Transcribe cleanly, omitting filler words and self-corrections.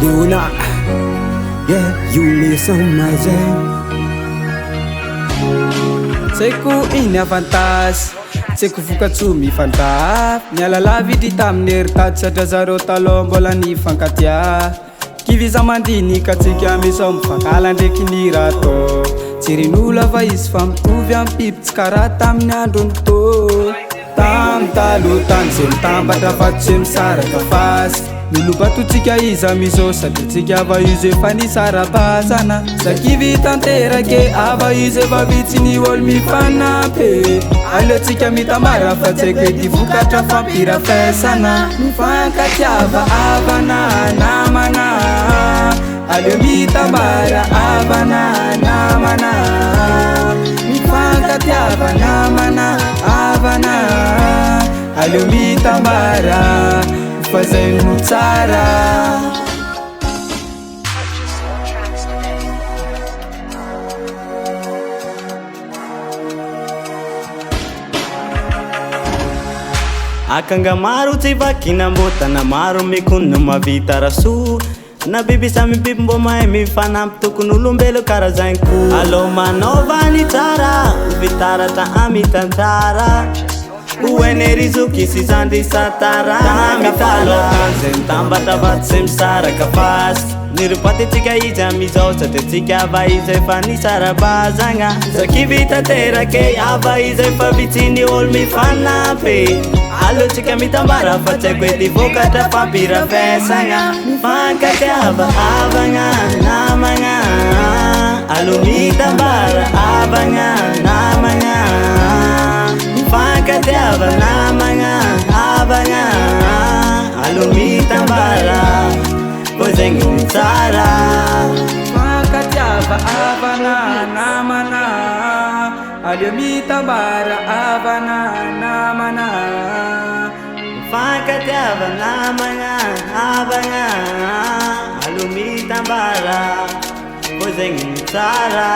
Leona, yeah, you listen my zay. Seko iny avantage, seko vokatsoa mifandra. Miala vidy tamin'ny herintaty satria zareo taloha mbola nifankatia. Kivy za mandiny ka tsika misao mifankala ndraiky ny raha atao. Jeren'olo fa izy fa mitovy amin'ny biby tsy karaha tamin'ny androny tô. Tamin'ny taloha tany zay mitambatra fato zay misaraka fasy. Milobatotsika iza mizao satria tsika ava izy efa nisara-pasana. Zakivy tanterake ava izy efa vitsy ny olo mifanampy. Aleotsika mitambara fa tsy haiko edy vokatra fampirafesana. Mifankatiava avana namana, aleo mitambara avana namana. Mifankatiava namana avana, aleo mitambara fa zay no tsara. Akanga maro tsy vakina mbotana maro mikony mavita raso. Na biby samy biby mbo mahay mifanampy tokony olombelo karazany ko. Alô manaova ny tsara vitaratra amitantara. Uenerizuki si zandi satara mitala zay mitambatra vato zay misaraka fasy. Niripate tsika izy amizao satria tsika ava izy efa nisara-bazagna. Zakivy tanterake ava izy efa vitsy ny olo mifanampy. Alô tsika mitambara fa tsy haiko edy vokatra fampirafesagna. Mifankatiava avagna namagna, alô mitambara avagna namagna. Mifankatiava namagna avagna, alô mitambara fa zay no tsara. Mifankatiava avana namana, aleo mitambara avana namana. Mifankatiava namagna avagna, alô mitambara fa zay no tsara.